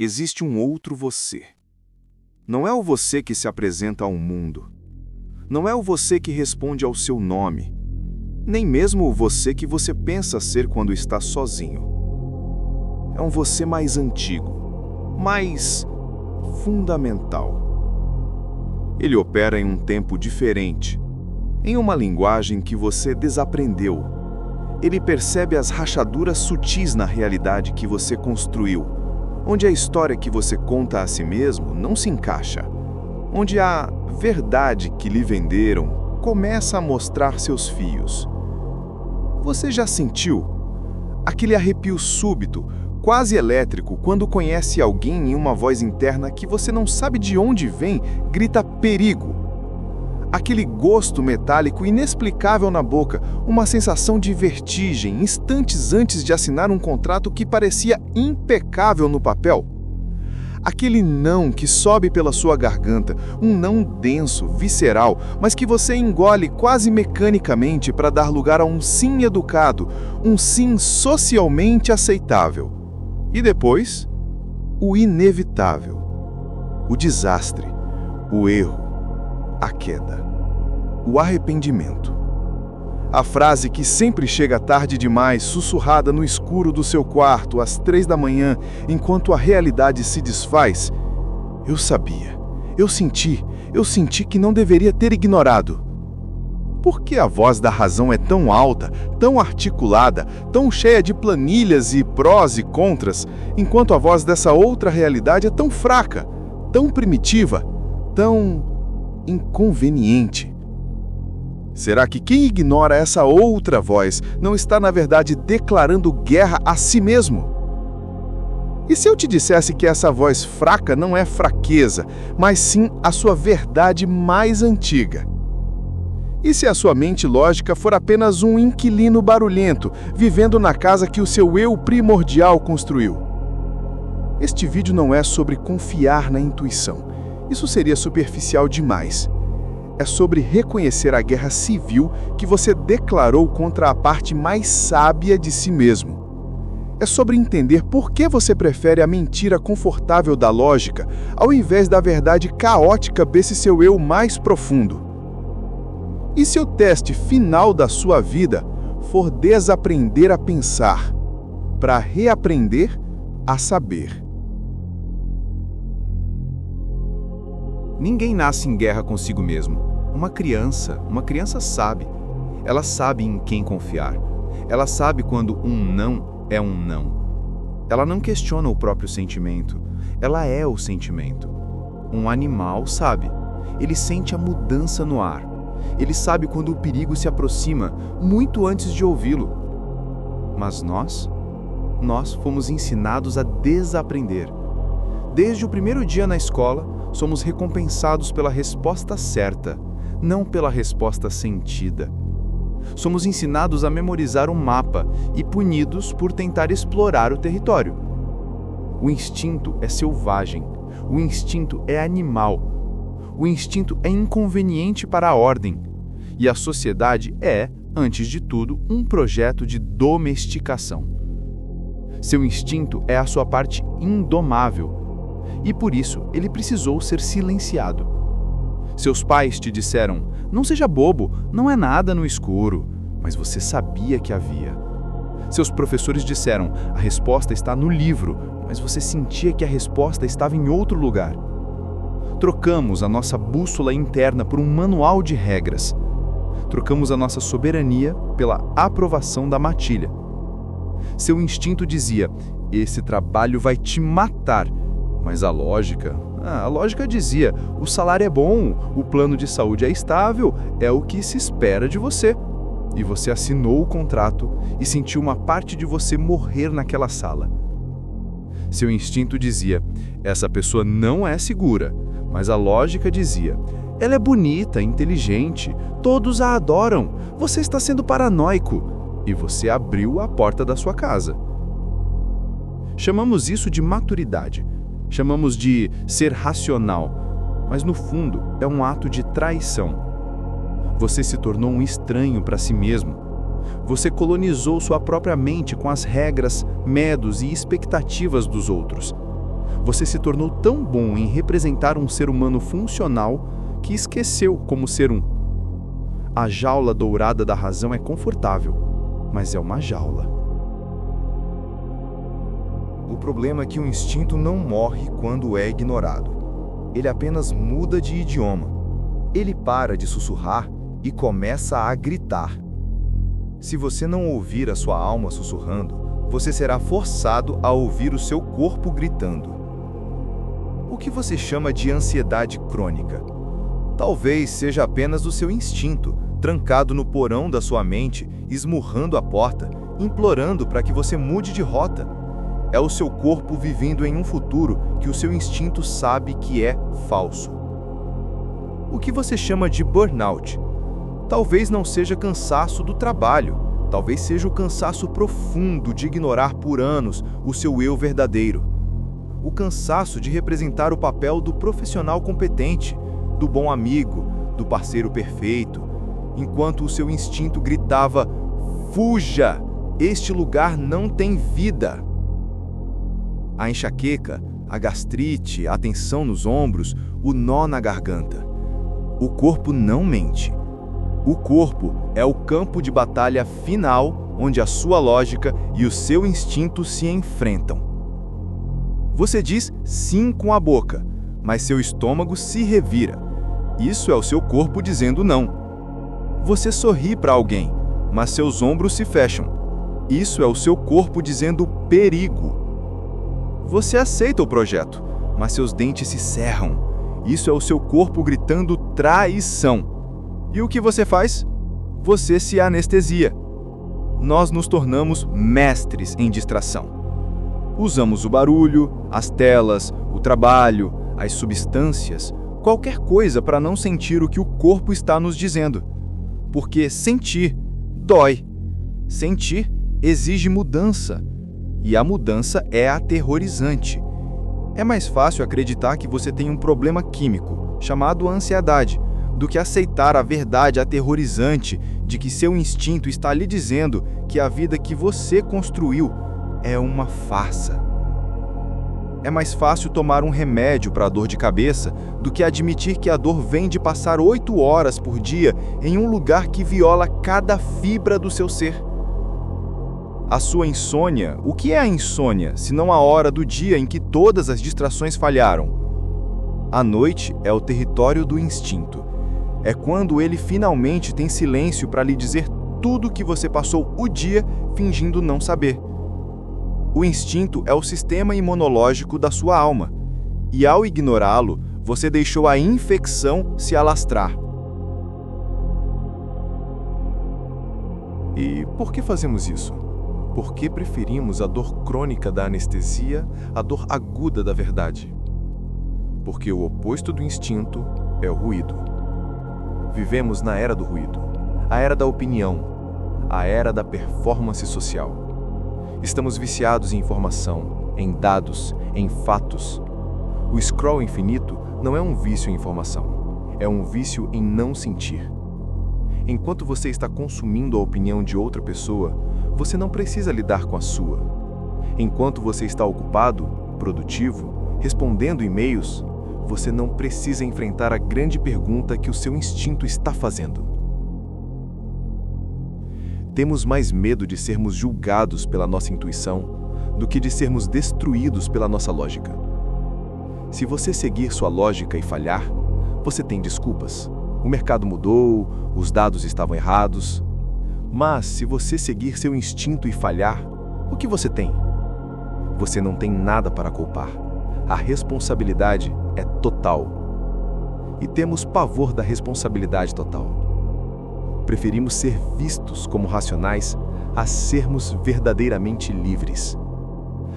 existe um outro você. Não é o você que se apresenta ao mundo. Não é o você que responde ao seu nome. Nem mesmo o você que você pensa ser quando está sozinho. É um você mais antigo, mais fundamental. Ele opera em um tempo diferente, em uma linguagem que você desaprendeu. Ele percebe as rachaduras sutis na realidade que você construiu, onde a história que você conta a si mesmo não se encaixa, onde a verdade que lhe venderam começa a mostrar seus fios. Você já sentiu aquele arrepio súbito, quase elétrico, quando conhece alguém em uma voz interna que você não sabe de onde vem, grita perigo? Aquele gosto metálico inexplicável na boca, uma sensação de vertigem, instantes antes de assinar um contrato que parecia impecável no papel. Aquele não que sobe pela sua garganta, um não denso, visceral, mas que você engole quase mecanicamente para dar lugar a um sim educado, um sim socialmente aceitável. E depois, o inevitável, o desastre, o erro, a queda, o arrependimento. A frase que sempre chega tarde demais, sussurrada no escuro do seu quarto às 3 da manhã, enquanto a realidade se desfaz. Eu sabia, eu senti que não deveria ter ignorado. Por que a voz da razão é tão alta, tão articulada, tão cheia de planilhas e prós e contras, enquanto a voz dessa outra realidade é tão fraca, tão primitiva, tão inconveniente? Será que quem ignora essa outra voz não está, na verdade, declarando guerra a si mesmo? E se eu te dissesse que essa voz fraca não é fraqueza, mas sim a sua verdade mais antiga? E se a sua mente lógica for apenas um inquilino barulhento, vivendo na casa que o seu eu primordial construiu? Este vídeo não é sobre confiar na intuição. Isso seria superficial demais. É sobre reconhecer a guerra civil que você declarou contra a parte mais sábia de si mesmo. É sobre entender por que você prefere a mentira confortável da lógica ao invés da verdade caótica desse seu eu mais profundo. E se o teste final da sua vida for desaprender a pensar, para reaprender a saber? Ninguém nasce em guerra consigo mesmo. Uma criança sabe. Ela sabe em quem confiar. Ela sabe quando um não é um não. Ela não questiona o próprio sentimento. Ela é o sentimento. Um animal sabe. Ele sente a mudança no ar. Ele sabe quando o perigo se aproxima, muito antes de ouvi-lo. Mas nós fomos ensinados a desaprender. Desde o primeiro dia na escola, somos recompensados pela resposta certa, não pela resposta sentida. Somos ensinados a memorizar um mapa e punidos por tentar explorar o território. O instinto é selvagem. O instinto é animal. O instinto é inconveniente para a ordem. E a sociedade é, antes de tudo, um projeto de domesticação. Seu instinto é a sua parte indomável. E por isso ele precisou ser silenciado. Seus pais te disseram: não seja bobo, não é nada no escuro. Mas você sabia que havia. Seus professores disseram: a resposta está no livro, mas você sentia que a resposta estava em outro lugar. Trocamos a nossa bússola interna por um manual de regras. Trocamos a nossa soberania pela aprovação da matilha. Seu instinto dizia: esse trabalho vai te matar. Mas a lógica dizia: o salário é bom, o plano de saúde é estável, é o que se espera de você. E você assinou o contrato e sentiu uma parte de você morrer naquela sala. Seu instinto dizia: essa pessoa não é segura. Mas a lógica dizia: ela é bonita, inteligente, todos a adoram, você está sendo paranoico. E você abriu a porta da sua casa. Chamamos isso de maturidade. Chamamos de ser racional, mas no fundo é um ato de traição. Você se tornou um estranho para si mesmo. Você colonizou sua própria mente com as regras, medos e expectativas dos outros. Você se tornou tão bom em representar um ser humano funcional que esqueceu como ser um. A jaula dourada da razão é confortável, mas é uma jaula. O problema é que o instinto não morre quando é ignorado. Ele apenas muda de idioma. Ele para de sussurrar e começa a gritar. Se você não ouvir a sua alma sussurrando, você será forçado a ouvir o seu corpo gritando. O que você chama de ansiedade crônica? Talvez seja apenas o seu instinto, trancado no porão da sua mente, esmurrando a porta, implorando para que você mude de rota. É o seu corpo vivendo em um futuro que o seu instinto sabe que é falso. O que você chama de burnout? Talvez não seja cansaço do trabalho, talvez seja o cansaço profundo de ignorar por anos o seu eu verdadeiro. O cansaço de representar o papel do profissional competente, do bom amigo, do parceiro perfeito, enquanto o seu instinto gritava: fuja! Este lugar não tem vida! A enxaqueca, a gastrite, a tensão nos ombros, o nó na garganta. O corpo não mente. O corpo é o campo de batalha final onde a sua lógica e o seu instinto se enfrentam. Você diz sim com a boca, mas seu estômago se revira. Isso é o seu corpo dizendo não. Você sorri para alguém, mas seus ombros se fecham. Isso é o seu corpo dizendo perigo. Você aceita o projeto, mas seus dentes se cerram. Isso é o seu corpo gritando traição. E o que você faz? Você se anestesia. Nós nos tornamos mestres em distração. Usamos o barulho, as telas, o trabalho, as substâncias, qualquer coisa para não sentir o que o corpo está nos dizendo. Porque sentir dói. Sentir exige mudança. E a mudança é aterrorizante. É mais fácil acreditar que você tem um problema químico, chamado ansiedade, do que aceitar a verdade aterrorizante de que seu instinto está lhe dizendo que a vida que você construiu é uma farsa. É mais fácil tomar um remédio para a dor de cabeça do que admitir que a dor vem de passar 8 horas por dia em um lugar que viola cada fibra do seu ser. A sua insônia, o que é a insônia, senão a hora do dia em que todas as distrações falharam? A noite é o território do instinto. É quando ele finalmente tem silêncio para lhe dizer tudo o que você passou o dia fingindo não saber. O instinto é o sistema imunológico da sua alma, e ao ignorá-lo, você deixou a infecção se alastrar. E por que fazemos isso? Por que preferimos a dor crônica da anestesia à dor aguda da verdade? Porque o oposto do instinto é o ruído. Vivemos na era do ruído, a era da opinião, a era da performance social. Estamos viciados em informação, em dados, em fatos. O scroll infinito não é um vício em informação, é um vício em não sentir. Enquanto você está consumindo a opinião de outra pessoa, você não precisa lidar com a sua. Enquanto você está ocupado, produtivo, respondendo e-mails, você não precisa enfrentar a grande pergunta que o seu instinto está fazendo. Temos mais medo de sermos julgados pela nossa intuição do que de sermos destruídos pela nossa lógica. Se você seguir sua lógica e falhar, você tem desculpas. O mercado mudou, os dados estavam errados. Mas se você seguir seu instinto e falhar, o que você tem? Você não tem nada para culpar. A responsabilidade é total. E temos pavor da responsabilidade total. Preferimos ser vistos como racionais a sermos verdadeiramente livres.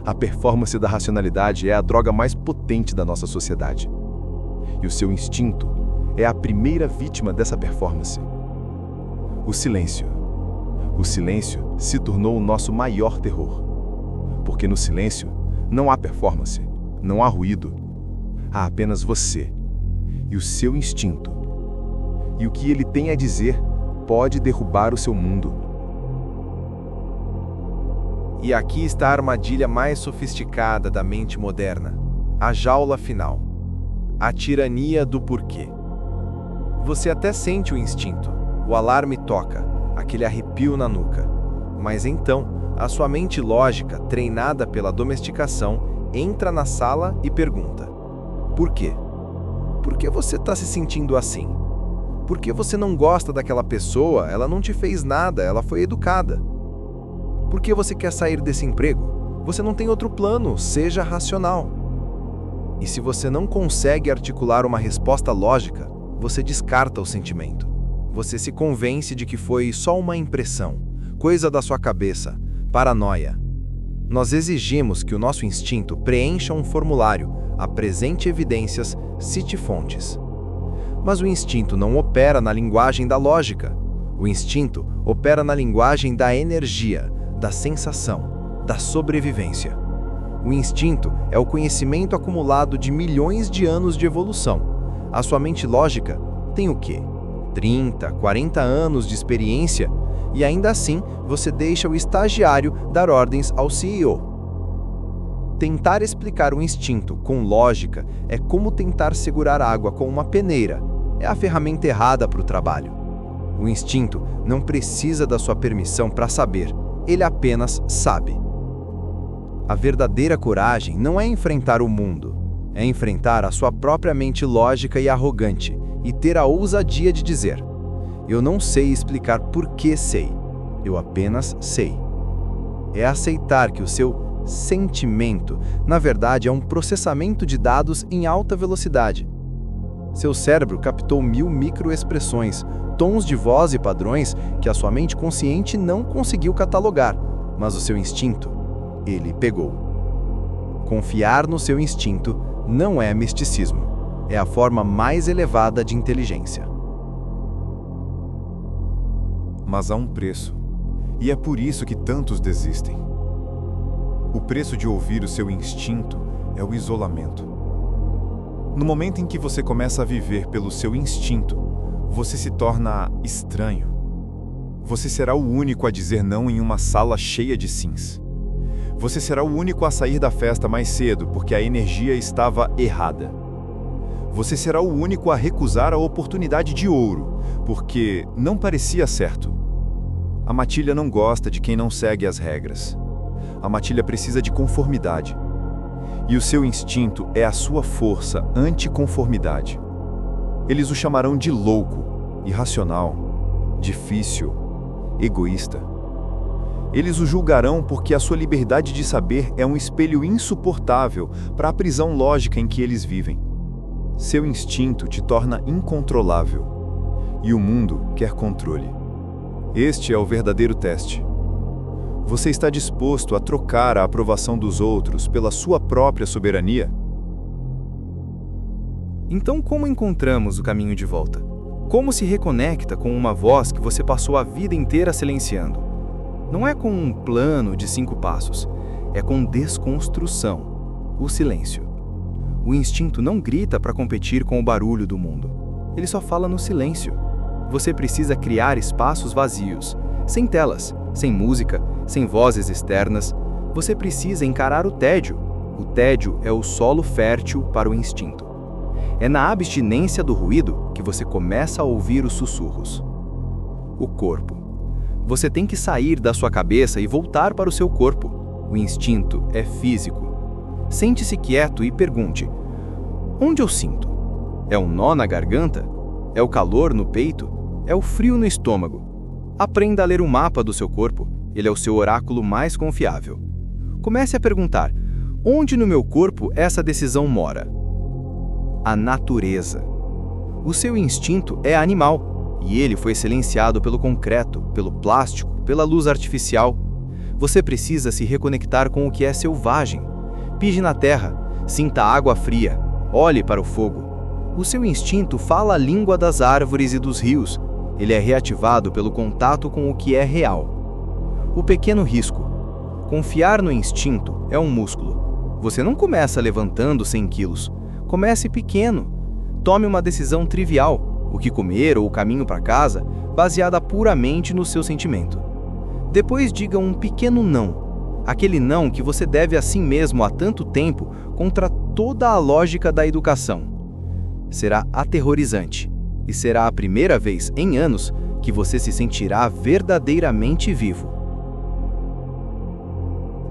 A performance da racionalidade é a droga mais potente da nossa sociedade. E o seu instinto é a primeira vítima dessa performance. O silêncio. O silêncio se tornou o nosso maior terror. Porque no silêncio não há performance, não há ruído. Há apenas você e o seu instinto. E o que ele tem a dizer pode derrubar o seu mundo. E aqui está a armadilha mais sofisticada da mente moderna. A jaula final. A tirania do porquê. Você até sente o instinto, o alarme toca, aquele arrepio na nuca. Mas então, a sua mente lógica, treinada pela domesticação, entra na sala e pergunta: por quê? Por que você está se sentindo assim? Por que você não gosta daquela pessoa? Ela não te fez nada, ela foi educada. Por que você quer sair desse emprego? Você não tem outro plano, seja racional. E se você não consegue articular uma resposta lógica, você descarta o sentimento. Você se convence de que foi só uma impressão, coisa da sua cabeça, paranoia. Nós exigimos que o nosso instinto preencha um formulário, apresente evidências, cite fontes. Mas o instinto não opera na linguagem da lógica. O instinto opera na linguagem da energia, da sensação, da sobrevivência. O instinto é o conhecimento acumulado de milhões de anos de evolução. A sua mente lógica tem o quê? 30, 40 anos de experiência, e ainda assim você deixa o estagiário dar ordens ao CEO. Tentar explicar o instinto com lógica é como tentar segurar água com uma peneira. É a ferramenta errada para o trabalho. O instinto não precisa da sua permissão para saber, ele apenas sabe. A verdadeira coragem não é enfrentar o mundo, é enfrentar a sua própria mente lógica e arrogante e ter a ousadia de dizer: eu não sei explicar por que sei, eu apenas sei. É aceitar que o seu sentimento, na verdade, é um processamento de dados em alta velocidade. Seu cérebro captou 1000 microexpressões, tons de voz e padrões que a sua mente consciente não conseguiu catalogar, mas o seu instinto, ele pegou. Confiar no seu instinto não é misticismo, é a forma mais elevada de inteligência. Mas há um preço, e é por isso que tantos desistem. O preço de ouvir o seu instinto é o isolamento. No momento em que você começa a viver pelo seu instinto, você se torna estranho. Você será o único a dizer não em uma sala cheia de sims. Você será o único a sair da festa mais cedo porque a energia estava errada. Você será o único a recusar a oportunidade de ouro porque não parecia certo. A matilha não gosta de quem não segue as regras. A matilha precisa de conformidade. E o seu instinto é a sua força anticonformidade. Eles o chamarão de louco, irracional, difícil, egoísta. Eles o julgarão porque a sua liberdade de saber é um espelho insuportável para a prisão lógica em que eles vivem. Seu instinto te torna incontrolável. E o mundo quer controle. Este é o verdadeiro teste. Você está disposto a trocar a aprovação dos outros pela sua própria soberania? Então, como encontramos o caminho de volta? Como se reconecta com uma voz que você passou a vida inteira silenciando? Não é com um plano de 5 passos, é com desconstrução, o silêncio. O instinto não grita para competir com o barulho do mundo. Ele só fala no silêncio. Você precisa criar espaços vazios, sem telas, sem música, sem vozes externas. Você precisa encarar o tédio. O tédio é o solo fértil para o instinto. É na abstinência do ruído que você começa a ouvir os sussurros. O corpo. Você tem que sair da sua cabeça e voltar para o seu corpo. O instinto é físico. Sente-se quieto e pergunte: onde eu sinto? É um nó na garganta? É o calor no peito? É o frio no estômago? Aprenda a ler o mapa do seu corpo. Ele é o seu oráculo mais confiável. Comece a perguntar: onde no meu corpo essa decisão mora? A natureza. O seu instinto é animal, e ele foi silenciado pelo concreto, pelo plástico, pela luz artificial. Você precisa se reconectar com o que é selvagem. Pise na terra, sinta a água fria, olhe para o fogo. O seu instinto fala a língua das árvores e dos rios. Ele é reativado pelo contato com o que é real. O pequeno risco. Confiar no instinto é um músculo. Você não começa levantando 100 quilos. Comece pequeno. Tome uma decisão trivial, o que comer ou o caminho para casa, baseada puramente no seu sentimento. Depois diga um pequeno não. Aquele não que você deve a si mesmo há tanto tempo contra toda a lógica da educação. Será aterrorizante, e será a primeira vez em anos que você se sentirá verdadeiramente vivo.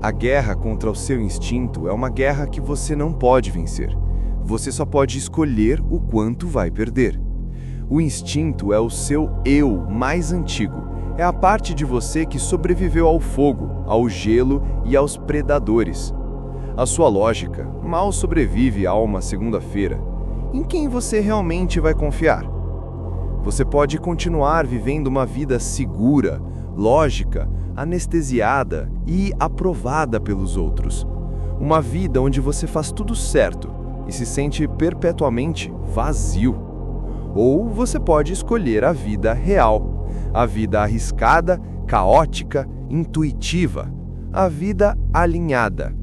A guerra contra o seu instinto é uma guerra que você não pode vencer. Você só pode escolher o quanto vai perder. O instinto é o seu eu mais antigo. É a parte de você que sobreviveu ao fogo, ao gelo e aos predadores. A sua lógica mal sobrevive a uma segunda-feira. Em quem você realmente vai confiar? Você pode continuar vivendo uma vida segura, lógica, anestesiada e aprovada pelos outros. Uma vida onde você faz tudo certo e se sente perpetuamente vazio. Ou você pode escolher a vida real, a vida arriscada, caótica, intuitiva, a vida alinhada.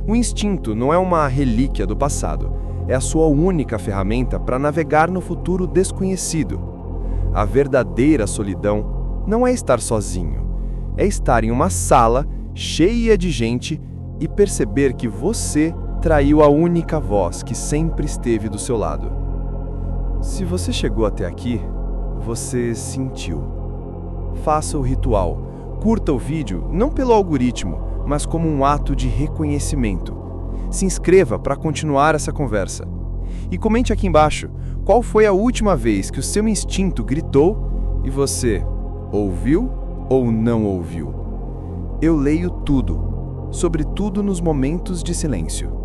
O instinto não é uma relíquia do passado, é a sua única ferramenta para navegar no futuro desconhecido. A verdadeira solidão não é estar sozinho, é estar em uma sala cheia de gente e perceber que você traiu a única voz que sempre esteve do seu lado. Se você chegou até aqui, você sentiu. Faça o ritual. Curta o vídeo não pelo algoritmo, mas como um ato de reconhecimento. Se inscreva para continuar essa conversa. E comente aqui embaixo qual foi a última vez que o seu instinto gritou e você ouviu ou não ouviu. Eu leio tudo, sobretudo nos momentos de silêncio.